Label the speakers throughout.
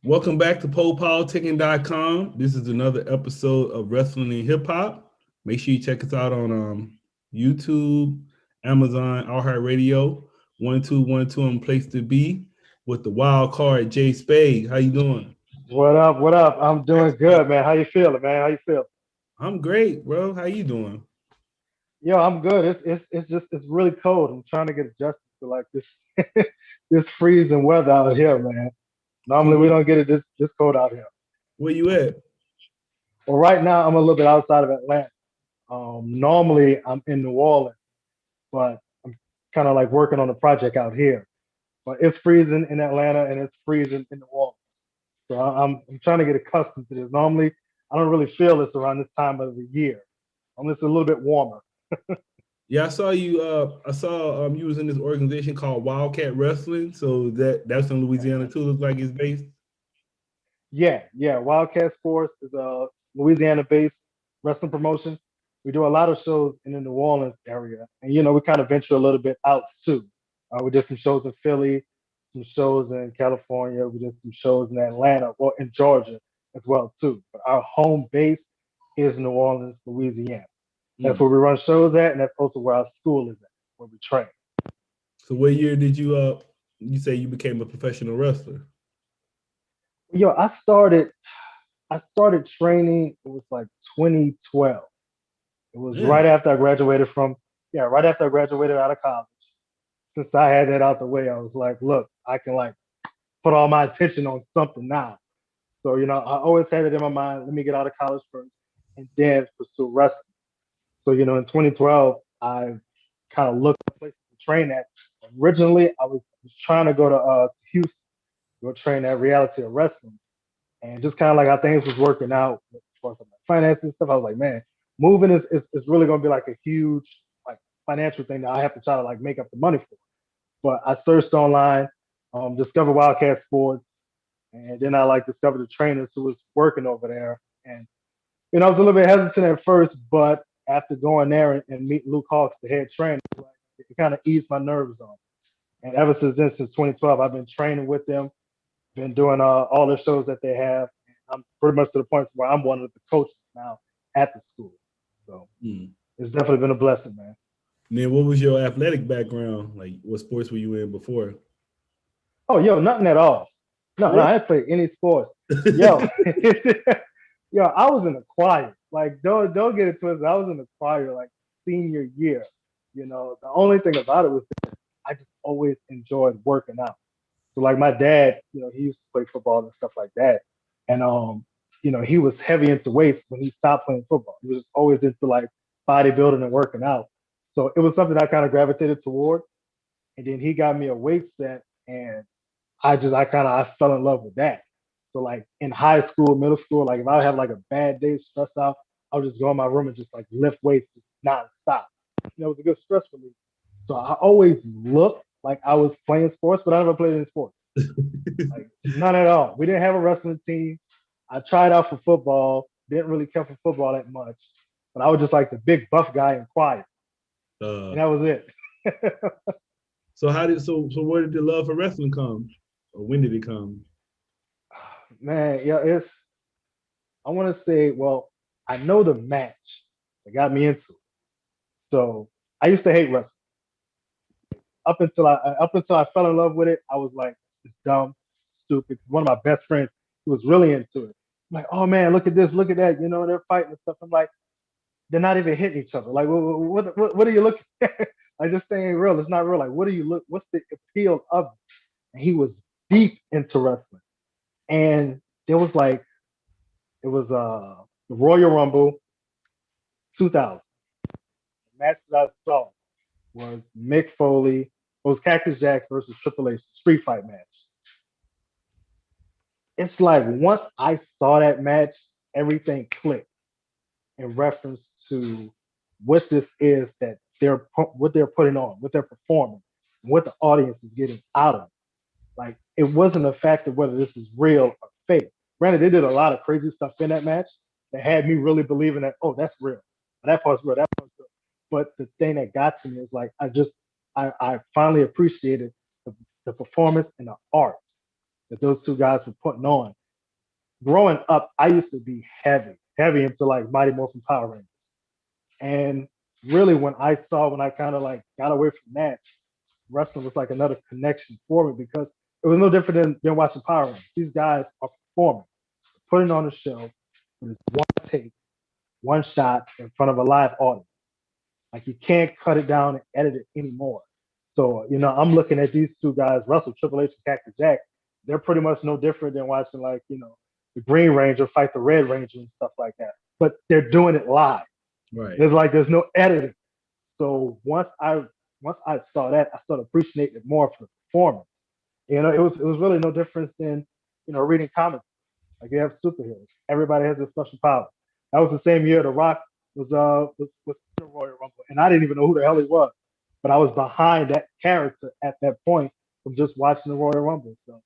Speaker 1: Welcome back to PolePoliticking.com. This is another episode of Wrestling and Hip Hop. Make sure you check us out on YouTube, Amazon, iHeartRadio, 1212 on Place to Be with the wild card J-Spade. How you doing?
Speaker 2: What up? What up? I'm doing good, man. How you feeling, man? How you feel?
Speaker 1: I'm great, bro. How you doing?
Speaker 2: Yo, I'm good. It's really cold. I'm trying to get adjusted to like this this freezing weather out here, man.
Speaker 1: So
Speaker 2: Normally we don't get it this cold out here.
Speaker 1: where you at?
Speaker 2: Well, right now I'm a little bit outside of Atlanta. Normally I'm in New Orleans, but I'm kind of like working on a project out here. But it's freezing in Atlanta and it's freezing in New Orleans. So I'm trying to get accustomed to this. Normally I don't really feel this around this time of the year. It's a little bit warmer.
Speaker 1: Yeah, I saw you. I saw you was in this organization called Wildcat Wrestling. So that's in Louisiana too. Looks like it's based.
Speaker 2: Yeah. Wildcat Sports is a Louisiana-based wrestling promotion. We do a lot of shows in the New Orleans area, and we kind of venture a little bit out too. We did some shows in Philly, some shows in California. We did some shows in Atlanta, well, in Georgia as well too. But our home base is New Orleans, Louisiana. That's
Speaker 1: Mm.
Speaker 2: where we run shows at, and that's also where our school is at, where we train.
Speaker 1: So what year did you say you became a professional wrestler?
Speaker 2: Yo, I started training. It was like 2012. It was
Speaker 1: Yeah.
Speaker 2: right after I graduated from, yeah, right after I graduated out of college. Since I had that out the way, I was like, look, I can like put all my attention on something now. So, I always had it in my mind, let me get out of college first and then pursue wrestling. So, in 2012, I kind of looked for places to train at. Originally, I was trying to go to Houston, go train at Reality of Wrestling. And just kind of like how things was working out as far as my finances and stuff, I was like, man, moving is really gonna be like a huge like financial thing that I have to try to like make up the money for. But I searched online, discovered Wildcat Sports, and then I like discovered the trainers who was working over there. And I was a little bit hesitant at first, but after going there and meeting Luke Hawks, the head trainer, it kind of eased my nerves on. And ever since then, since 2012, I've been training with them, been doing all the shows that they have. I'm pretty much to the point where I'm one of the coaches now at the school. So
Speaker 1: Mm.
Speaker 2: it's definitely been a blessing, man.
Speaker 1: And then what was your athletic background? Like what sports were you in before?
Speaker 2: Oh, yo, nothing at all. No,
Speaker 1: Really?
Speaker 2: I didn't play any sports. Yo, yo, I was in a choir. Like, don't get it twisted. I was in a choir like senior year. The only thing about it was that I just always enjoyed working out. So like my dad, he used to play football and stuff like that. And he was heavy into weights when he stopped playing football. He was always into like bodybuilding and working out. So it was something I kind of gravitated toward. And then he got me a weight set and I fell in love with that. So like in high school, middle school, like if I have like a bad day, stressed out, I would just go in my room and just like lift weights just nonstop. It was a good stress relief. So I always looked like I was playing sports, but I never played any sports. Like none at all. We didn't have a wrestling team. I tried out for football. Didn't really care for football that much, but I was just like the big buff guy and quiet,
Speaker 1: uh,
Speaker 2: and that was it.
Speaker 1: so where did the love for wrestling come? Or when did it come?
Speaker 2: Man, yeah, I want to say, well, I know the match that got me into it. So I used to hate wrestling up until I fell in love with it. I was like, it's dumb, stupid. One of my best friends who was really into it. I'm like, oh man, look at this, look at that. They're fighting and stuff. I'm like, they're not even hitting each other. Like, what are you looking at? Like, this thing ain't real. It's not real. Like, what do you look? What's the appeal of it? And he was deep into wrestling. And there was like, it was the Royal Rumble 2000. The match that I saw was Mick Foley, it was Cactus Jack versus Triple H street fight match. It's like once I saw that match, everything clicked in reference to what this is that what they're putting on, what they're performing, what the audience is getting out of it. Like it wasn't a fact of whether this is real or fake. Granted, they did a lot of crazy stuff in that match that had me really believing that, oh, that's real. That part's real. That part's real. But the thing that got to me is like I finally appreciated the performance and the art. that those two guys were putting on. Growing up, I used to be heavy into like Mighty Morphin Power Rangers. And really, when I kind of like got away from that, wrestling was like another connection for me because it was no different than watching Power Rangers. These guys are performing, putting on a show with one take, one shot in front of a live audience. Like you can't cut it down and edit it anymore. So, I'm looking at these two guys, Russell, Triple H, and Cactus Jack. They're pretty much no different than watching like, the Green Ranger fight the Red Ranger and stuff like that. But they're doing it live.
Speaker 1: Right.
Speaker 2: It's like there's no editing. So once I saw that, I started appreciating it more for the performance. It was really no difference than reading comics. Like you have superheroes. Everybody has a special power. That was the same year The Rock was in the Royal Rumble, and I didn't even know who the hell he was, but I was behind that character at that point from just watching the Royal Rumble. So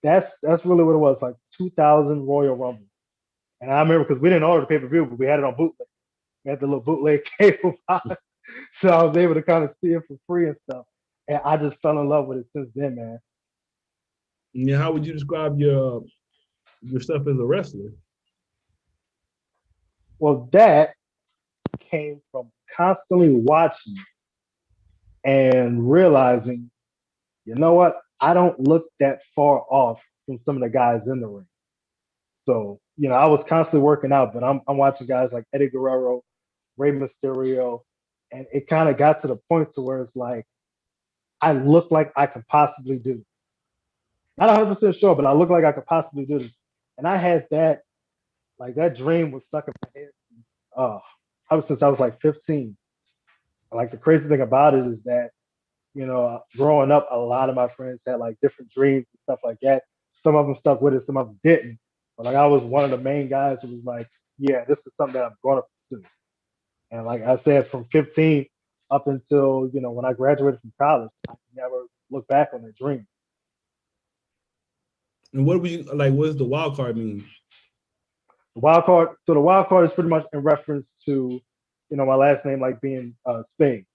Speaker 2: that's really what it was, like 2000 Royal Rumble. And I remember because we didn't order the pay per view, but we had it on bootleg. We had the little bootleg cable box, so I was able to kind of see it for free and stuff. And I just fell in love with it since then, man.
Speaker 1: Yeah, how would you describe yourself as a wrestler?
Speaker 2: Well, that came from constantly watching and realizing, you know what? I don't look that far off from some of the guys in the ring. So, I was constantly working out, but I'm watching guys like Eddie Guerrero, Rey Mysterio, and it kind of got to the point to where it's like I look like I could possibly do this. Not 100% sure, but I look like I could possibly do this. And I had that dream was stuck in my head ever since I was like 15. Like the crazy thing about it is that, growing up, a lot of my friends had like different dreams and stuff like that. Some of them stuck with it, some of them didn't. But like I was one of the main guys who was like, yeah, this is something that I'm going to pursue. And like I said, from 15 up until, when I graduated from college, I never looked back on that dream.
Speaker 1: And what would you like? What does the wild card mean?
Speaker 2: The wild card is pretty much in reference to, my last name like being Spade.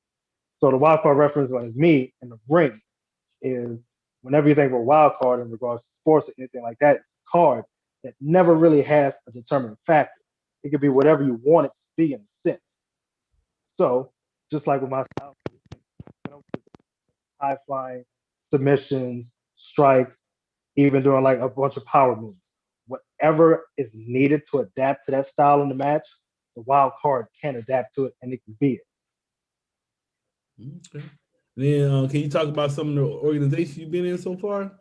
Speaker 2: So the wild card reference on me in the ring is whenever you think of a wild card in regards to sports or anything like that, it's a card that never really has a determining factor. It could be whatever you want it to be in a sense. So just like with myself, high flying, submissions, strikes, even doing like a bunch of power moves. Whatever is needed to adapt to that style in the match, the wild card can adapt to it and it can be it.
Speaker 1: Okay. Then can you talk about some of the organizations you've been in so far?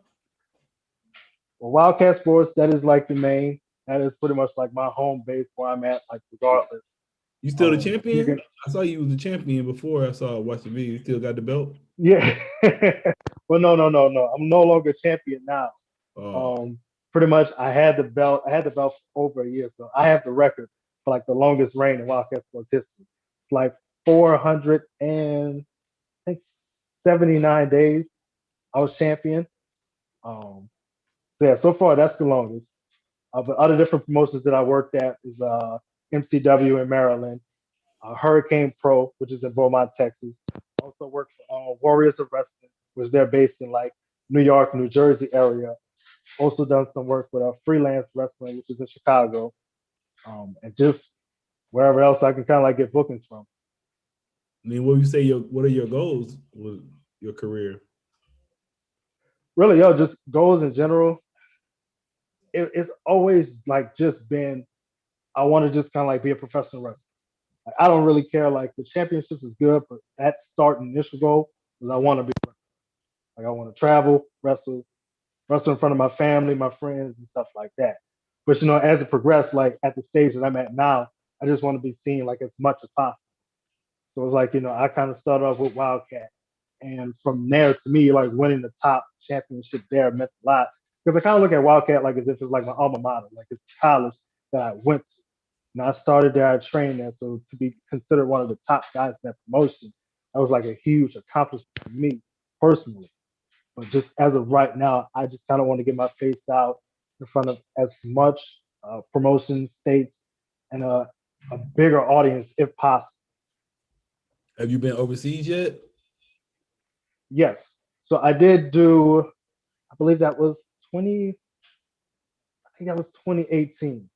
Speaker 2: Well, Wildcat Sports, that is like the main. That is pretty much like my home base where I'm at, like regardless.
Speaker 1: You still the champion? I saw you was the champion before. I saw watch the video. You still got the belt?
Speaker 2: Yeah. Well, no. I'm no longer champion now. Pretty much I had the belt. I had the belt for over a year, so I have the record for like the longest reign in Wildcat Sports history. It's like 479 days. I was champion. Yeah, so far that's the longest. But other different promotions that I worked at is MCW in Maryland, Hurricane Pro, which is in Beaumont, Texas. Also worked for Warriors of Wrestling, which they're based in like New York, New Jersey area. Also done some work with Freelance Wrestling, which is in Chicago, and just wherever else I can kind of like get bookings from.
Speaker 1: I mean, what would you say? What are your goals with your career?
Speaker 2: Really, just goals in general. It's always like just been, I want to just kind of like be a professional wrestler. Like, I don't really care. Like the championships is good, but that start initial goal is I want to be like I want to travel, wrestle in front of my family, my friends, and stuff like that. But as it progressed, like at the stage that I'm at now, I just want to be seen like as much as possible. So it's like I kind of started off with Wildcat, and from there to me, like winning the top championship there meant a lot because I kind of look at Wildcat like as if it's like my alma mater, like it's college that I went to. And I started there, I trained there, so to be considered one of the top guys in that promotion, that was like a huge accomplishment for me personally. But just as of right now, I just kind of want to get my face out in front of as much promotion states and a bigger audience if possible.
Speaker 1: Have you been overseas yet?
Speaker 2: Yes. So I did do, I believe that was 20, I think that was 2018.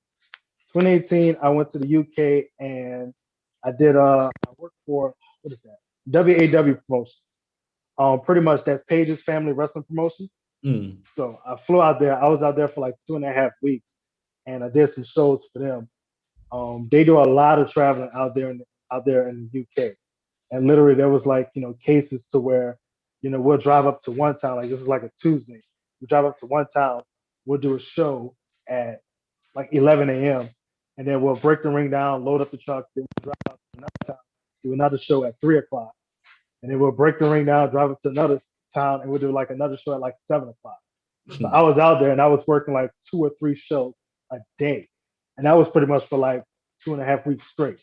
Speaker 2: 2018, I went to the UK and I worked for, what is that? WAW promotion. Pretty much that's Paige's Family Wrestling Promotion.
Speaker 1: Mm.
Speaker 2: So I flew out there. I was out there for like 2.5 weeks, and I did some shows for them. They do a lot of traveling out there in the UK, and literally there was like cases to where we'll drive up to one town, like this is like a Tuesday. We drive up to one town, we'll do a show at like 11 a.m. and then we'll break the ring down, load up the truck, then we'll drive out to another town, do another show at 3 o'clock, and then we'll break the ring down, drive up to another town, and we'll do like another show at like 7 o'clock. So I was out there and I was working like 2 or 3 shows a day, and that was pretty much for like 2.5 weeks straight.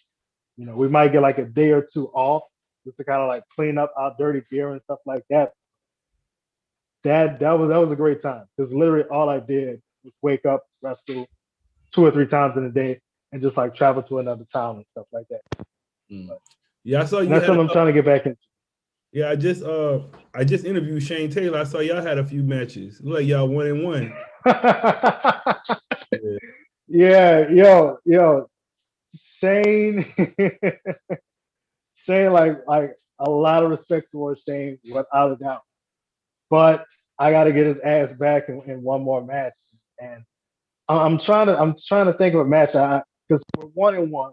Speaker 2: We might get like a day or two off just to kind of like clean up our dirty gear and stuff like that. That was a great time because literally all I did was wake up, wrestle 2 or 3 times in a day, and just like travel to another town and stuff like that.
Speaker 1: Mm. Yeah, I saw
Speaker 2: And
Speaker 1: you
Speaker 2: that's
Speaker 1: had.
Speaker 2: something I'm trying to get back into.
Speaker 1: Yeah, I just interviewed Shane Taylor. I saw y'all had a few matches. Look like y'all 1-1. Yeah.
Speaker 2: Yeah, yo, Shane, Shane, like a lot of respect towards Shane, without a doubt. But I got to get his ass back in one more match, and I'm trying to think of a match because we're 1-1.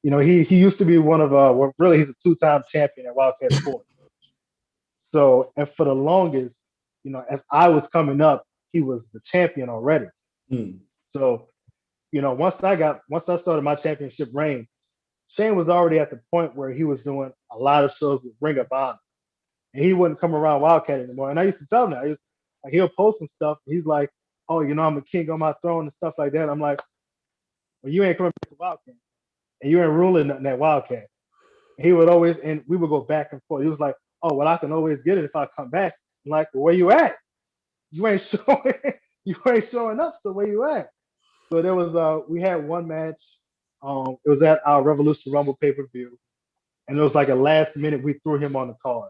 Speaker 2: He used to be one of well, really he's a two-time champion at Wildcat Sports. So, and for the longest, as I was coming up, he was the champion already.
Speaker 1: Mm.
Speaker 2: So, once I started my championship reign, Shane was already at the point where he was doing a lot of shows with Ring of Honor, and he wouldn't come around Wildcat anymore. And I used to tell him that. Like, he'll post some stuff. He's like, "Oh, I'm a king on my throne" and stuff like that. I'm like, "Well, you ain't coming back to Wildcat, and you ain't ruling nothing at Wildcat." And he would always, and we would go back and forth. He was like, "Oh, well, I can always get it if I come back." I'm like, "Well, where you at? You ain't showing, you ain't showing up. So where you at?" So there was we had one match. It was at our Revolution Rumble pay-per-view, and it was like a last minute we threw him on the card,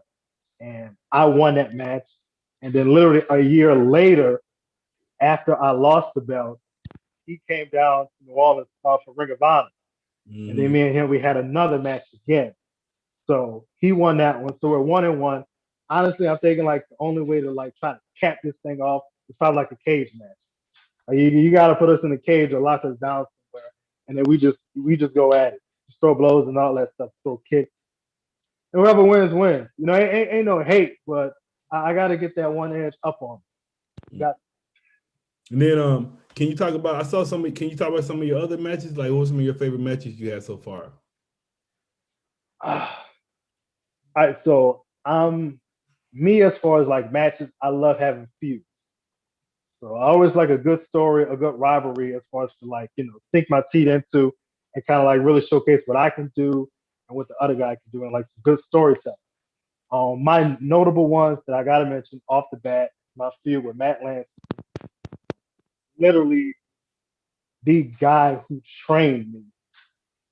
Speaker 2: and I won that match. And then literally a year later, after I lost the belt, he came down to New Orleans for Ring of Honor, and then
Speaker 1: Mm.
Speaker 2: me and him we had another match again. So he won that one. So we're 1-1. Honestly, I'm thinking like the only way to like try to cap this thing off is probably like a cage match. You got to put us in a cage or lock us down somewhere, and then we just go at it, just throw blows and all that stuff, throw kicks, and whoever wins wins. Ain't no hate, but I got to get that one edge up on me. Got.
Speaker 1: And then can you talk about? I saw some. Can you talk about some of your other matches? Like, what were some of your favorite matches you had so far?
Speaker 2: All right, so me as far as like matches, I love having feuds. So I always like a good story, a good rivalry as far as to like, sink my teeth into and kind of like really showcase what I can do and what the other guy can do and like some good storytelling. My notable ones that I gotta mention off the bat, my feud with Matt Lance, literally the guy who trained me,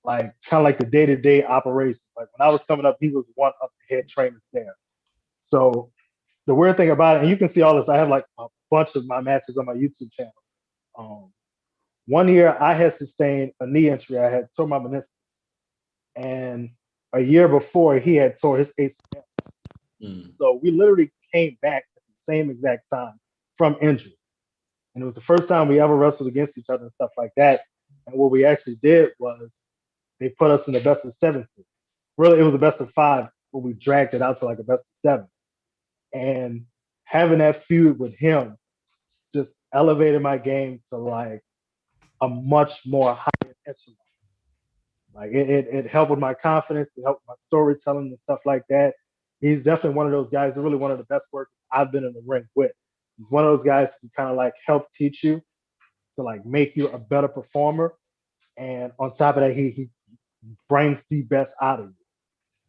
Speaker 2: like kind of like the day-to-day operations. Like when I was coming up, he was one of the head trainers there. So the weird thing about it, and you can see all this, I have like a bunch of my matches on my YouTube channel. Um, One year I had sustained a knee injury. I had tore my meniscus, and a year before he had tore his ACL.
Speaker 1: Mm.
Speaker 2: So we literally came back at the same exact time from injury, and it was the first time we ever wrestled against each other and stuff like that. And what we actually did was they put us in the best of seven. Really, it was the best of five, but we dragged it out to like a best of seven. And having that feud with him just elevated my game to like a much more higher echelon. Like it helped with my confidence, it helped with my storytelling and stuff like that. He's definitely one of those guys, really one of the best workers I've been in the ring with. He's one of those guys who kind of like help teach you to like make you a better performer. And on top of that, he brings the best out of you.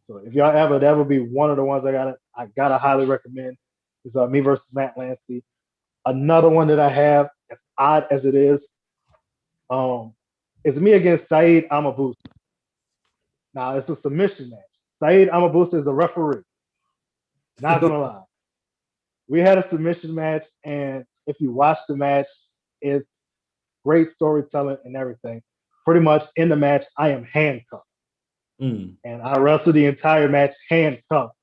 Speaker 2: So if y'all ever that would be one of the ones I gotta highly recommend is me versus Matt Lancey. Another one that I have, as odd as it um, is me against Saeed Amabusa. Now it's a submission match. Saeed Amabusa is the referee. Not gonna lie. We had a submission match, and if you watch the match, it's great storytelling and everything. Pretty much in the match, I am handcuffed,
Speaker 1: Mm.
Speaker 2: and I wrestle the entire match handcuffed.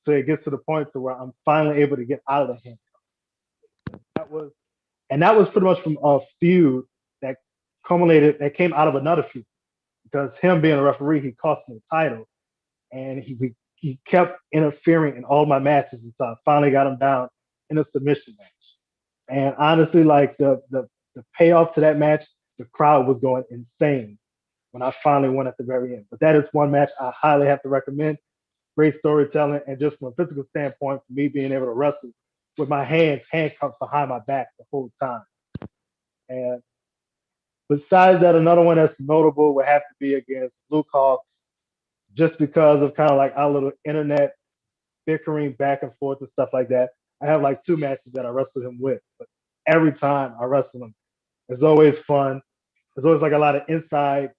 Speaker 2: So it gets to the point to where I'm finally able to get out of the handcuff. That was, and that was pretty much from a feud that that came out of another feud because him being a referee, he cost me the title, and he kept interfering in all my matches until I finally got him down in a submission match. And honestly, like the payoff to that match, the crowd was going insane when I finally won at the very end. But that is one match I highly have to recommend. Great storytelling, and just from a physical standpoint, for me being able to wrestle with my hands handcuffed behind my back the whole time. And besides that, another one that's notable would have to be against Luke Hawk, just because of kind of like our little internet bickering back and forth and stuff like that. I have like two matches that I wrestled him with, but every time I wrestle him, it's always fun. There's always like a lot of inside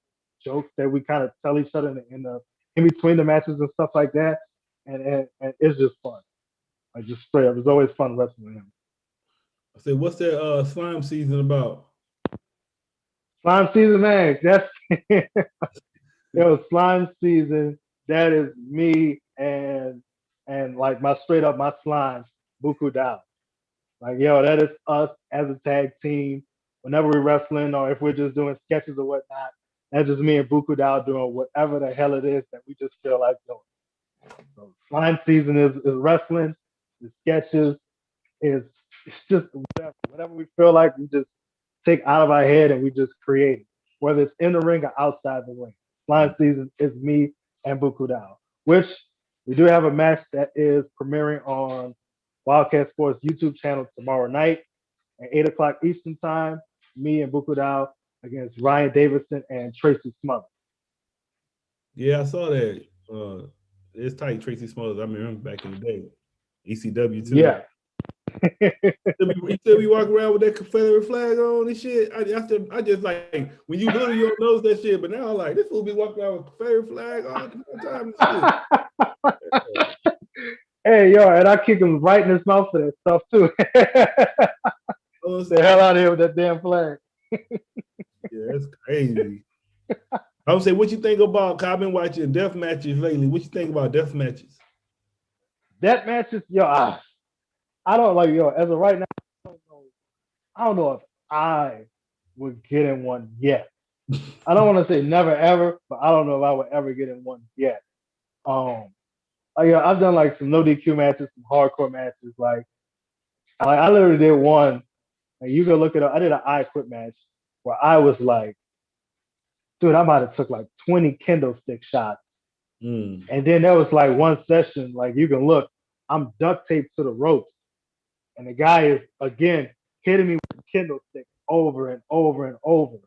Speaker 2: jokes that we kind of tell each other in between the matches and stuff like that, and it's just fun. Like just straight up, it's always fun wrestling him.
Speaker 1: I said, what's that slime season about?
Speaker 2: Slime season, man. That's slime season. That is me and like my straight up my slime, Buku Dao. Like that is us as a tag team. Whenever we're wrestling or if we're just doing sketches or whatnot, that's just me and Buku Dao doing whatever the hell it is that we just feel like doing. So slime season is wrestling, the sketches is it's just whatever we feel like we just take out of our head and we just create it, whether it's in the ring or outside the ring. Slime season is me and Buku Dao, which we do have a match that is premiering on Wildcat Sports YouTube channel tomorrow night at 8 o'clock Eastern Time. Me and Buku Dao against Ryan Davidson and Tracy Smothers.
Speaker 1: Yeah, I saw that. It's tight, Tracy Smothers. I remember back in the day. ECW too.
Speaker 2: Yeah.
Speaker 1: You still be walking around with that Confederate flag on and shit. I just like when you little, you don't notice that shit, but now I'm like this fool be walking around with Confederate flag all the
Speaker 2: time. Hey, and I kick him right in his mouth for that stuff too. The hell out of here with that damn flag.
Speaker 1: Yeah, that's crazy. I would say, what you think about? Cause I've been watching death matches lately. What you think about death matches?
Speaker 2: Death matches, I don't like as of right now. I don't know if I would get in one yet. I don't want to say never ever, but I don't know if I would ever get in one yet. I've done like some no DQ matches, some hardcore matches. Like I literally did one. And you can look it up. I did an I Quit match where I was like, dude, I might have took like 20 kendo stick shots. And then there was like one session, like you can look, I'm duct taped to the ropes. And the guy is, again, hitting me with the kendo stick over and over and over.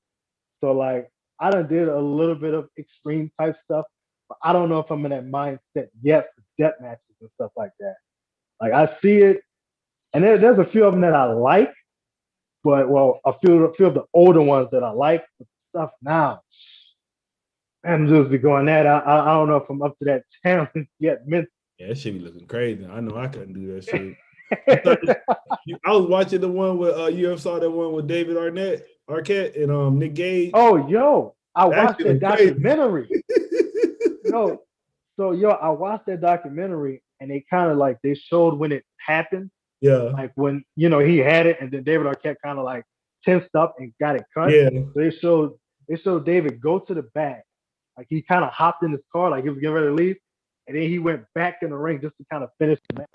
Speaker 2: So like, I done did a little bit of extreme type stuff, but I don't know if I'm in that mindset yet for death matches and stuff like that. Like I see it, and there's a few of them that I like, but a few of the older ones that I like. But stuff now, I'm just be going that. I don't know if I'm up to that challenge yet.
Speaker 1: Yeah, that shit be looking crazy. I know I couldn't do that shit. I was watching the one with you ever saw that one with David Arquette and Nick Gage.
Speaker 2: Oh, I watched that documentary. I watched that documentary and they kind of like they showed when it happened.
Speaker 1: Yeah.
Speaker 2: Like when he had it and then David Arquette kind of like tensed up and got it cut.
Speaker 1: Yeah.
Speaker 2: So they showed David go to the back. Like he kind of hopped in his car like he was getting ready to leave. And then he went back in the ring just to kind of finish the match.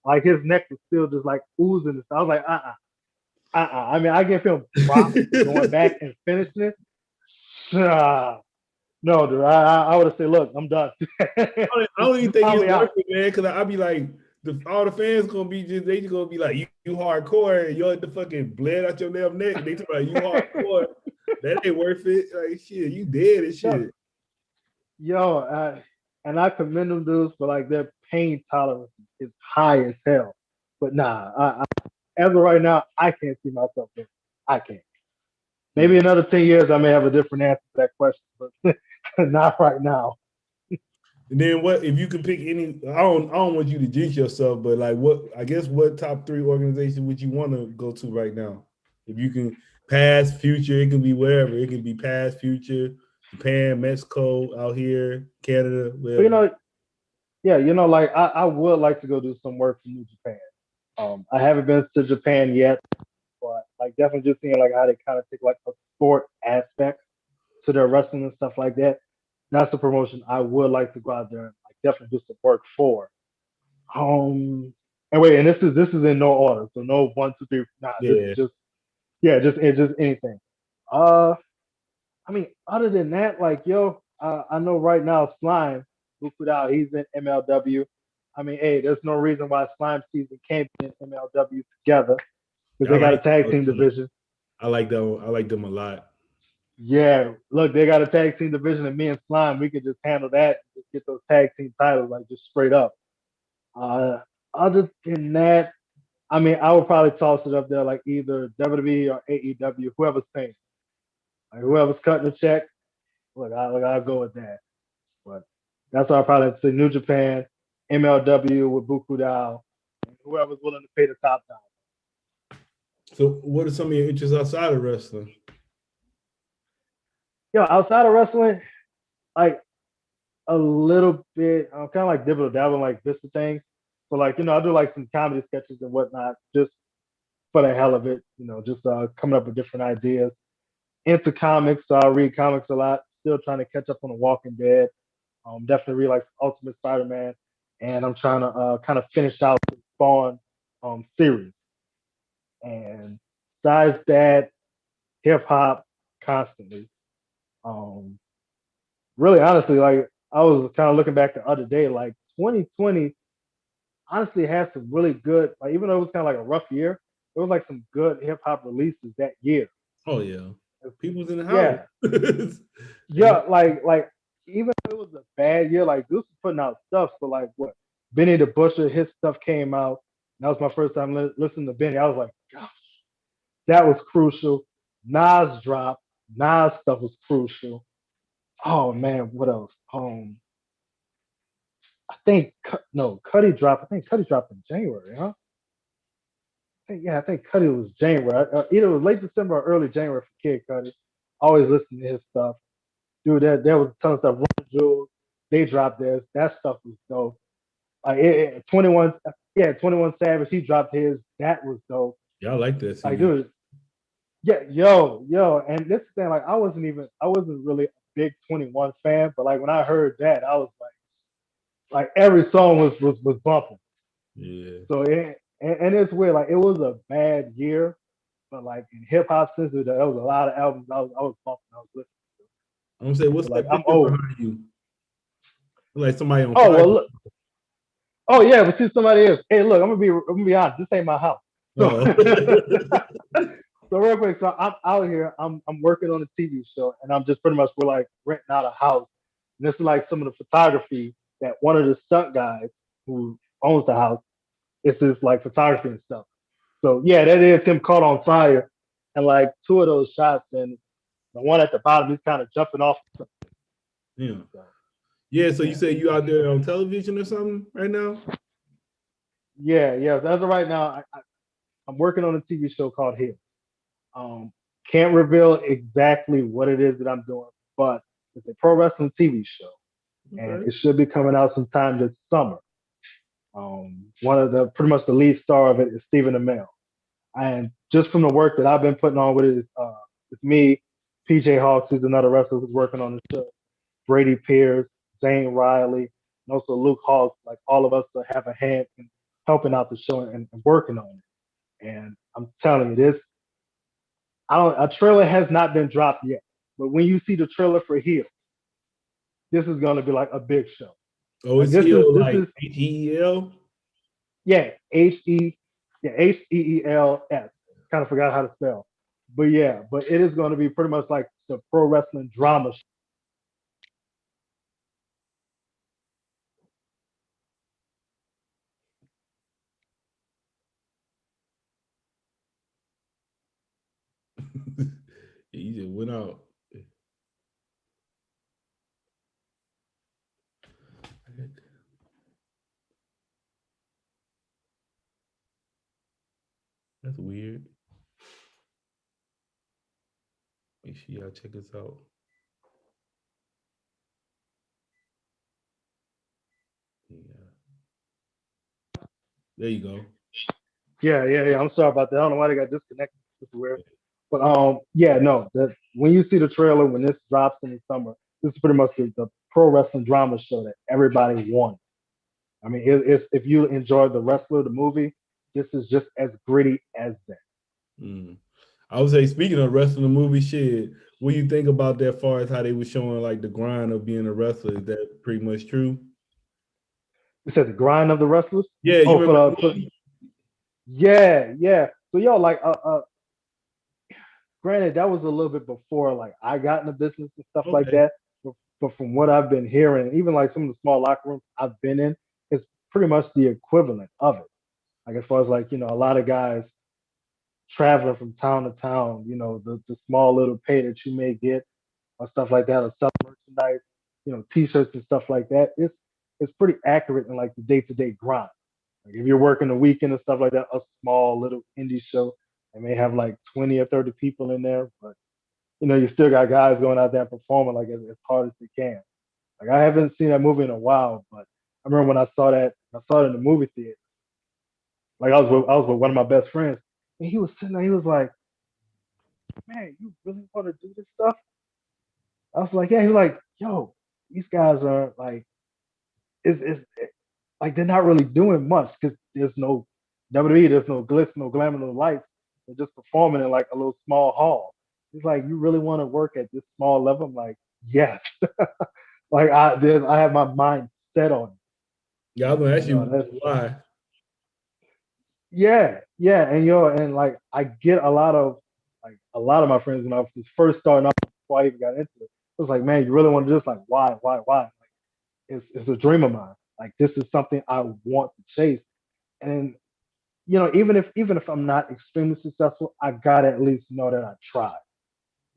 Speaker 2: Like his neck was still just like oozing and stuff. I was like, I mean, I can feel props going back and finishing it. No, dude. I would have said, look, I'm done.
Speaker 1: I don't even think it's worth it, man, because I'd be like, all the fans gonna be they just gonna be like, you hardcore, and you're the fucking bled out your damn neck. They talk about you hardcore. That ain't worth it. Like shit, you dead and shit.
Speaker 2: And I commend them dudes for like their pain tolerance is high as hell. But nah, as of right now, I can't see myself there. I can't. Maybe another 10 years I may have a different answer to that question, but not right now.
Speaker 1: And then what if you could pick any? I don't want you to jinx yourself, but like what top 3 organizations would you want to go to right now? If you can past, future, it can be wherever. It can be past, future, Japan, Mexico, out here, Canada,
Speaker 2: But
Speaker 1: wherever.
Speaker 2: yeah, like I would like to go do some work for New Japan. I haven't been to Japan yet, but like definitely just seeing like how they kind of take like a sport aspect to their wrestling and stuff like that. That's the promotion I would like to go out there and like definitely do some work for. And wait, and this is in no order, so no one, two, three. Nah, this is
Speaker 1: Yeah,
Speaker 2: just yeah, just it's just anything. Uh, I mean, other than that, like I know right now Slime who put out he's in MLW. I mean, hey, there's no reason why Slime season can't be in MLW together because
Speaker 1: I
Speaker 2: they got a
Speaker 1: like
Speaker 2: tag team division.
Speaker 1: I like them. I like them a lot.
Speaker 2: Yeah, look, they got a tag team division, and me and Slime, we could just handle that, just get those tag team titles, like just straight up. Uh, other than that, I mean, I would probably toss it up there, like either WWE or AEW, whoever's paying, like whoever's cutting the check. I'll go with that. But that's why I probably say New Japan, MLW with Buku Dao, and whoever's willing to pay the top dollar.
Speaker 1: So, what are some of your interests outside of wrestling?
Speaker 2: Outside of wrestling, like a little bit. I'm kind of like dibble dabble like Vista things. So like I do like some comedy sketches and whatnot, just for the hell of it. Just coming up with different ideas. Into comics, so I read comics a lot. Still trying to catch up on The Walking Dead. Definitely read like Ultimate Spider-Man, and I'm trying to kind of finish out the Spawn series. And besides that, hip hop constantly. Um, really, honestly, like I was kind of looking back the other day, like 2020 honestly had some really good, like even though it was kind of like a rough year, there was like some good hip hop releases that year.
Speaker 1: Oh yeah, people's in the house.
Speaker 2: Yeah,
Speaker 1: And
Speaker 2: yeah, like even if it was a bad year, like Goose was putting out stuff. So like what Benny the Butcher, his stuff came out. And that was my first time listening to Benny. I was like, gosh, that was crucial. Nas dropped. Nas stuff was crucial. Oh man, what else? I think no, Cuddy dropped. I think Cuddy dropped in January, huh? I think Cuddy was January. Either it was late December or early January for Kid Cuddy. Always listen to his stuff. Dude, there was a ton of stuff. Run Jewels, they dropped theirs. That stuff was dope. 21, yeah, 21 Savage, he dropped his. That was dope.
Speaker 1: y'all like that
Speaker 2: Like,
Speaker 1: CD?
Speaker 2: dude, yeah, yo, and this thing, like, I wasn't really a big 21 fan, but like when I heard that, I was like every song was bumping.
Speaker 1: Yeah.
Speaker 2: So and it's weird, like it was a bad year, but like in hip hop sense, there was a lot of albums I was bumping, I was listening to.
Speaker 1: I'm gonna say, what's
Speaker 2: But like
Speaker 1: that
Speaker 2: I'm
Speaker 1: picture
Speaker 2: old.
Speaker 1: behind you? Like somebody on
Speaker 2: Oh
Speaker 1: fire.
Speaker 2: well, look. Oh yeah, but see somebody else. Hey, look, I'm gonna be honest. This ain't my house. So
Speaker 1: Oh.
Speaker 2: so real quick, so I'm out here. I'm working on a TV show, and I'm just pretty much we're like renting out a house. And this is like some of the photography that one of the stunt guys who owns the house. It's just like photography and stuff. So yeah, that is him caught on fire, and like two of those shots, and the one at the bottom, he's kind of jumping off.
Speaker 1: Yeah.
Speaker 2: So,
Speaker 1: Yeah. So you
Speaker 2: yeah,
Speaker 1: say you out there on television or something right now?
Speaker 2: yeah. So as of right now, I'm working on a TV show called Here. Um, can't reveal exactly what it is that I'm doing, but it's a pro wrestling TV show, and
Speaker 1: Okay.
Speaker 2: it should be coming out sometime this summer. One of the pretty much the lead star of it is Stephen Amell, and just from the work that I've been putting on with it, it's me, PJ Hawks, who's another wrestler who's working on the show, Brady Pierce, Zane Riley, and also Luke Hawks. Like all of us to have a hand in helping out the show and working on it. And I'm telling you, this I don't a trailer has not been dropped yet. But when you see the trailer for Heel, this is gonna be like a big show.
Speaker 1: Oh,
Speaker 2: Like
Speaker 1: it's Hill
Speaker 2: this
Speaker 1: like
Speaker 2: is
Speaker 1: HEL.
Speaker 2: yeah, HEELS. Kind of forgot how to spell. But yeah, but it is gonna be pretty much like the pro wrestling drama.
Speaker 1: He just went out. That's weird. Make sure y'all check us out. Yeah. There you go.
Speaker 2: Yeah. I'm sorry about that. I don't know why they got disconnected. It's weird. But yeah, no. When you see the trailer when this drops in the summer, this is pretty much the pro wrestling drama show that everybody wants. I mean, it's if you enjoy the wrestler, the movie, this is just as gritty as that.
Speaker 1: Mm. I would say, speaking of wrestling, the movie shit, what do you think about that? Far as how they were showing like the grind of being a wrestler, is that pretty much true?
Speaker 2: You said the grind of the wrestlers.
Speaker 1: Yeah, you
Speaker 2: Oh,
Speaker 1: remember the
Speaker 2: for
Speaker 1: movie?
Speaker 2: yeah. So yo, like granted, that was a little bit before like I got in the business and stuff like
Speaker 1: Okay.
Speaker 2: that. But from what I've been hearing, even like some of the small locker rooms I've been in, it's pretty much the equivalent of it. Like as far as like a lot of guys traveling from town to town, the small little pay that you may get or stuff like that, or sell merchandise, t-shirts and stuff like that. It's pretty accurate in like the day-to-day grind. Like if you're working the weekend and stuff like that, a small little indie show, they may have like 20 or 30 people in there, but you still got guys going out there performing like as hard as they can. Like I haven't seen that movie in a while, but I remember when I saw it in the movie theater. Like I was with one of my best friends, and he was sitting there. He was like, "Man, you really want to do this stuff?" I was like, "Yeah." He's like, "Yo, these guys are like, it's like they're not really doing much because there's no WWE, there's no glitz, no glamour, no lights. They're just performing in like a little small hall." He's like, "You really want to work at this small level?" I'm like, "Yes." Like I have my mind set on
Speaker 1: Yeah, I was gonna
Speaker 2: it.
Speaker 1: ask you
Speaker 2: That's
Speaker 1: why.
Speaker 2: yeah, and and like I get a lot of my friends when I was first starting off before I even got into it. It was like, man, you really want to do this? Like, why? Like, it's a dream of mine. Like, this is something I want to chase. And even if I'm not extremely successful, I gotta at least know that I tried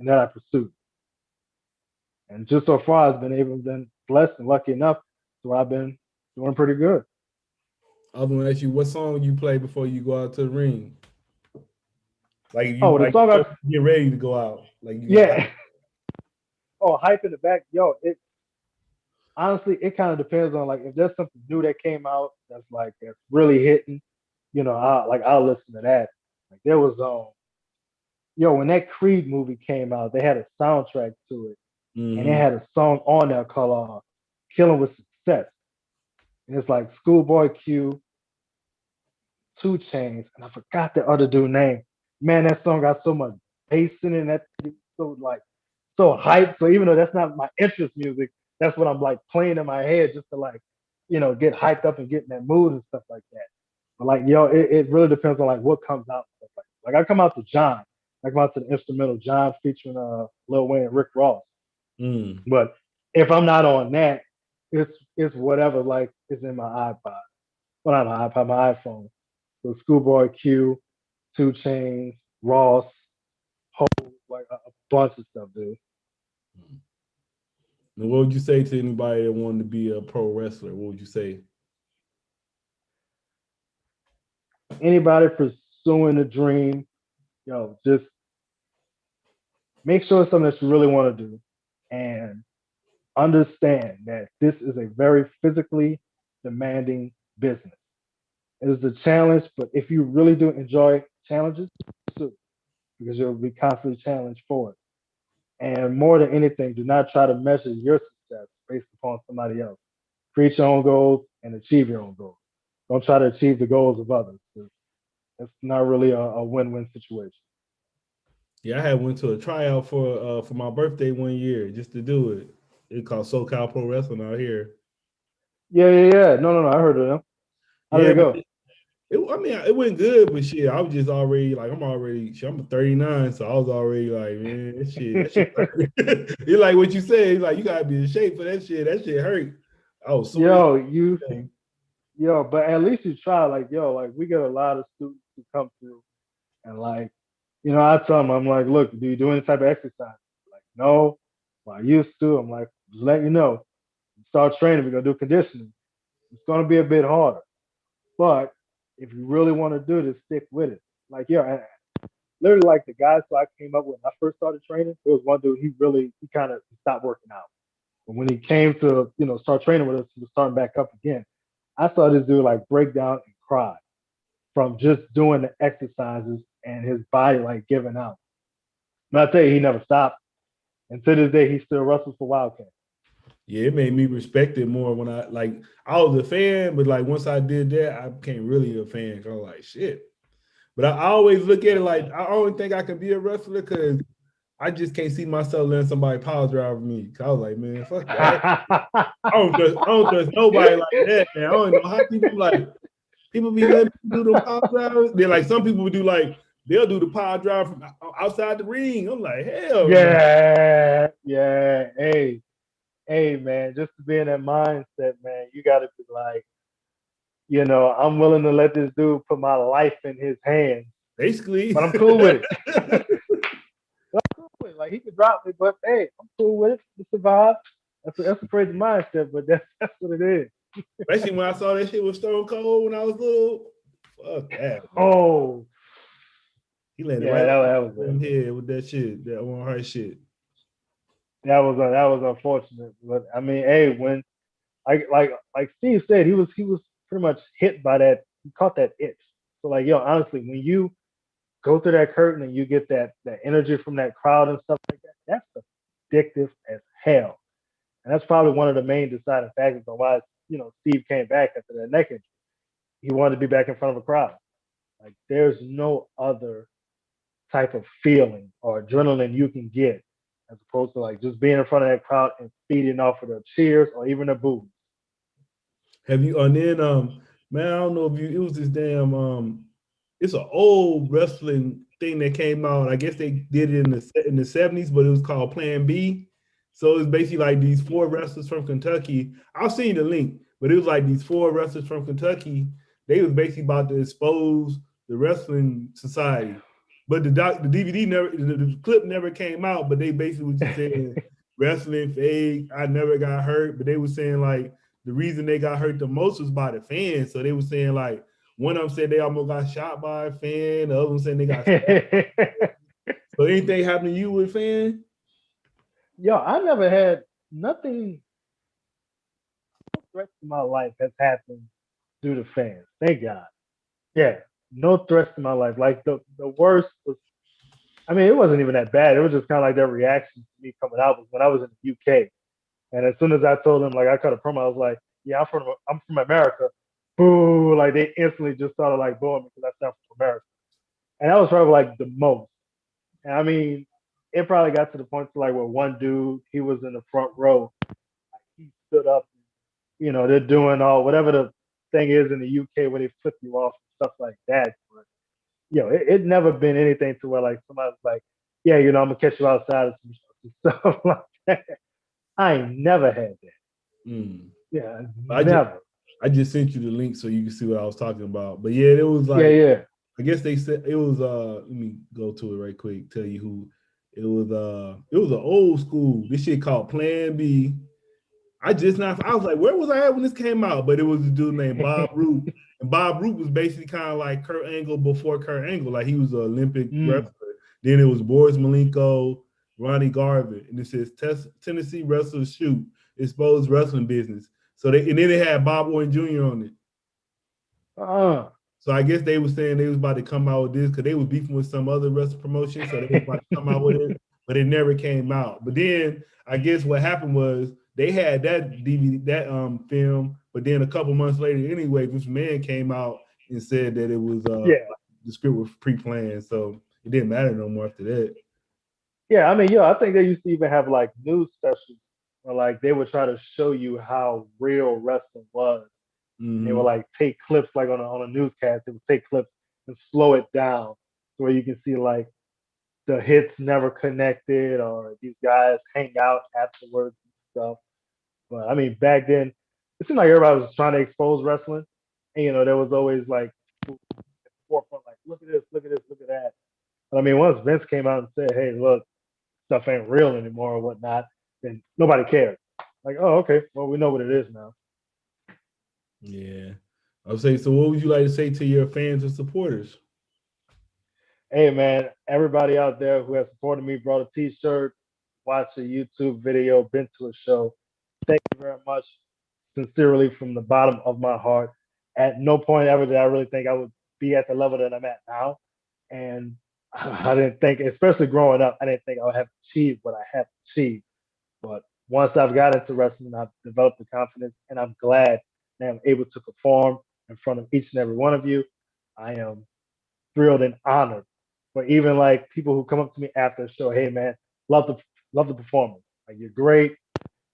Speaker 2: and that I pursued. And just so far, I've been blessed and lucky enough, so I've been doing pretty good.
Speaker 1: I was gonna ask you what song you play before you go out to the ring. Like you
Speaker 2: Oh, the
Speaker 1: like
Speaker 2: song I
Speaker 1: get ready to go out. Like you got
Speaker 2: yeah. Oh, hype in the back, yo. It honestly, it kind of depends on like if there's something new that came out that's really hitting, I'll listen to that. Like there was when that Creed movie came out, they had a soundtrack to it, and it
Speaker 1: mm-hmm.
Speaker 2: had a song on there called "Killing with Success," and it's like Schoolboy Q, 2 Chains, and I forgot the other dude name. Man, that song got so much bass in it, and that so like so hyped. So even though that's not my interest music, that's what I'm like playing in my head just to like, get hyped up and get in that mood and stuff like that. But like, it really depends on like what comes out. And stuff like I come out to John, I come out to the instrumental John featuring Lil Wayne and Rick Ross.
Speaker 1: Mm.
Speaker 2: But if I'm not on that, it's whatever like is in my iPod. Well, not my iPod, my iPhone. So Schoolboy Q, 2 Chains, Ross, like a bunch of stuff, dude.
Speaker 1: And what would you say to anybody that wanted to be a pro wrestler? What would you say?
Speaker 2: Anybody pursuing a dream, just make sure it's something that you really want to do and understand that this is a very physically demanding business. It is a challenge, but if you really do enjoy challenges, pursue it, because you'll be constantly challenged for it. And more than anything, do not try to measure your success based upon somebody else. Create your own goals and achieve your own goals. Don't try to achieve the goals of others. It's not really a win-win situation.
Speaker 1: Yeah, I had went to a tryout for my birthday 1 year just to do it. It called Socal Pro Wrestling out here.
Speaker 2: Yeah. No. I heard of them. How did
Speaker 1: Yeah,
Speaker 2: it
Speaker 1: but
Speaker 2: go?
Speaker 1: I mean, it went good, but shit, I was just already like, I'm 39, so I was already like, man, that shit hurt. You like what you said, like you gotta be in shape for that shit. That shit hurt. I was sore as
Speaker 2: yo, you,
Speaker 1: shit.
Speaker 2: but at least you try. Like, like we get a lot of students who come through, and like, I tell them, I'm like, look, do you do any type of exercise? Like, no. Well, I used to. I'm like, just let you know. Start training. We're gonna do conditioning. It's gonna be a bit harder, but if you really want to do this, stick with it. Like, yeah, literally like the guys who I came up with when I first started training, there was one dude, he kind of stopped working out. But when he came to, start training with us, he was starting back up again. I saw this dude like break down and cry from just doing the exercises and his body like giving out. But I tell you, he never stopped. And to this day, he still wrestles for Wildcat.
Speaker 1: Yeah, it made me respect it more when I was a fan, but like once I did that, I became really a fan. I was like, shit. But I always look at it like I always think I can be a wrestler because I just can't see myself letting somebody power drive me. I was like, man, fuck that. I don't trust nobody like that, man. I don't know how people be letting people do the power drivers. Then like some people would do like they'll do the power drive from outside the ring. I'm like, hell no.
Speaker 2: Yeah, yeah. Hey, man, just to be in that mindset, man, you got to be like, I'm willing to let this dude put my life in his hands,
Speaker 1: Basically.
Speaker 2: but I'm cool with it. I'm cool with it. Like he could drop me, but hey, I'm cool with it to survive. That's a crazy mindset, but that's what it is.
Speaker 1: Especially when I saw that shit with Stone Cold when I was little. Fuck that, man.
Speaker 2: Oh,
Speaker 1: He landed
Speaker 2: yeah,
Speaker 1: right
Speaker 2: that was
Speaker 1: on his head with that shit, that one hard shit.
Speaker 2: that was unfortunate. But I mean, hey, when like Steve said, he was pretty much hit by that. He caught that itch. So like, yo, honestly, when you go through that curtain and you get that energy from that crowd and stuff like that, that's addictive as hell. And that's probably one of the main deciding factors on why Steve came back after that neck injury. He wanted to be back in front of a crowd. Like there's no other type of feeling or adrenaline you can get as opposed to like just being in front of that crowd and feeding off of the cheers or even the boos.
Speaker 1: Have you and then man, I don't know if you it was this damn it's an old wrestling thing that came out. I guess they did it in the 70s, but it was called Plan B. So it's basically like these four wrestlers from Kentucky. I'll send you the link, but it was like these four wrestlers from Kentucky. They was basically about to expose the wrestling society. But the DVD never the clip never came out, but they basically was just saying wrestling fake. I never got hurt, but they were saying like the reason they got hurt the most was by the fans. So they were saying like one of them said they almost got shot by a fan. The other one said they got stabbed. So anything happened to you with fan?
Speaker 2: Yo, I never had nothing. No threats to my life has happened due to fans. Thank God. Yeah, no threats to my life. Like the worst was, I mean, it wasn't even that bad. It was just kind of like their reaction to me coming out was when I was in the UK. And as soon as I told them, like, I cut a promo, I was like, yeah, I'm from America. Boo! Like they instantly just started like booing me because I stand from America. And that was probably like the most. And I mean, it probably got to the point to like where one dude, he was in the front row, he stood up, they're doing all whatever the thing is in the UK where they flip you off and stuff like that. But it never been anything to where like somebody's like, yeah, I'm gonna catch you outside or some stuff like that. I ain't never had that.
Speaker 1: Mm.
Speaker 2: Yeah,
Speaker 1: I just
Speaker 2: never.
Speaker 1: I just sent you the link so you can see what I was talking about. But yeah, it was
Speaker 2: Yeah,
Speaker 1: like
Speaker 2: yeah.
Speaker 1: I guess they said it was let me go to it right quick, tell you who it was an old school. This shit called Plan B. I was like, where was I at when this came out? But it was a dude named Bob Roop. And Bob Roop was basically kind of like Kurt Angle before Kurt Angle. Like he was an Olympic wrestler. Then it was Boris Malenko, Ronnie Garvin. And it says Tennessee Wrestlers Shoot, Exposed Wrestling Business. And then they had Bob Orton Jr. on it. So I guess they were saying they was about to come out with this because they was beefing with some other wrestling promotion. So they was about to come out with it, but it never came out. But then I guess what happened was they had that DVD, that film, but then a couple months later, anyway, this man came out and said that it was
Speaker 2: Yeah.
Speaker 1: the script was pre-planned, so it didn't matter no more after that.
Speaker 2: Yeah, I mean, I think they used to even have like news specials where like they would try to show you how real wrestling was. And they would like take clips like on a newscast, they would take clips and slow it down so where you can see like the hits never connected or these guys hang out afterwards and stuff. But I mean, back then, it seemed like everybody was trying to expose wrestling. And, there was always like at the forefront, like, look at this, look at this, look at that. But I mean, once Vince came out and said, hey, look, stuff ain't real anymore or whatnot, then nobody cared. Like, oh, okay, well, we know what it is now.
Speaker 1: Yeah. I would say, so what would you like to say to your fans and supporters?
Speaker 2: Hey man, everybody out there who has supported me, brought a T-shirt, watched a YouTube video, been to a show. Thank you very much, sincerely from the bottom of my heart. At no point ever did I really think I would be at the level that I'm at now, and I didn't think, especially growing up, I didn't think I would have achieved what I have achieved. But once I've got into wrestling, I've developed the confidence, and I'm glad that I'm able to perform in front of each and every one of you. I am thrilled and honored. But even like people who come up to me after the show, hey man, love the love the performance. Like you're great.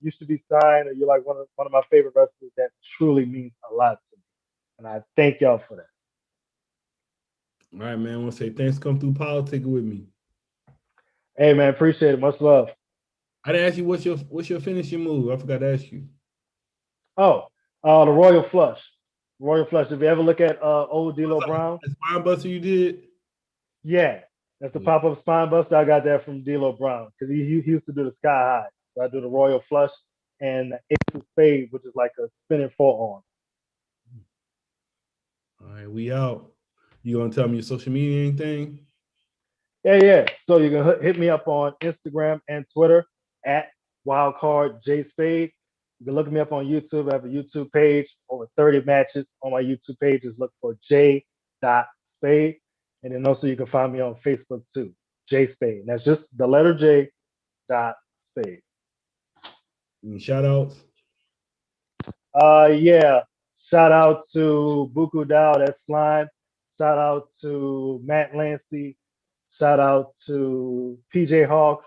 Speaker 2: Used to be signed, or you're like one of my favorite wrestlers. That truly means a lot to me, and I thank y'all for that.
Speaker 1: All right, man. I want to say thanks. Come through politic with me.
Speaker 2: Hey man, appreciate it. Much love.
Speaker 1: I didn't ask you what's your finishing move. I forgot to ask you.
Speaker 2: Oh, the Royal Flush. Royal Flush. If you ever look at old D'Lo Brown,
Speaker 1: The spine buster you did.
Speaker 2: yeah, that's the pop up spine buster. I got that from D'Lo Brown because he used to do the sky high. So I do the Royal Flush and the Ace of Spade, which is like a spinning forearm.
Speaker 1: All right, we out. You gonna tell me your social media anything?
Speaker 2: Yeah. So you can hit me up on Instagram and Twitter at Wildcard J-Spade. You can look me up on YouTube. I have a YouTube page, over 30 matches on my YouTube page. Just look for J. Spade. And then also you can find me on Facebook too, J Spade. And that's just the letter J. Spade.
Speaker 1: Any shout outs?
Speaker 2: Yeah. Shout out to Buku Dow, that's Slime. Shout out to Matt Lancey. Shout out to PJ Hawks.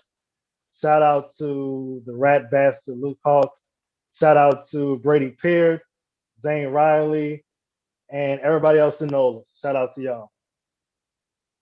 Speaker 2: Shout out to the Rat Bastard Luke Hawks. Shout out to Brady Pierce, Zane Riley, and everybody else in NOLA. Shout out to y'all.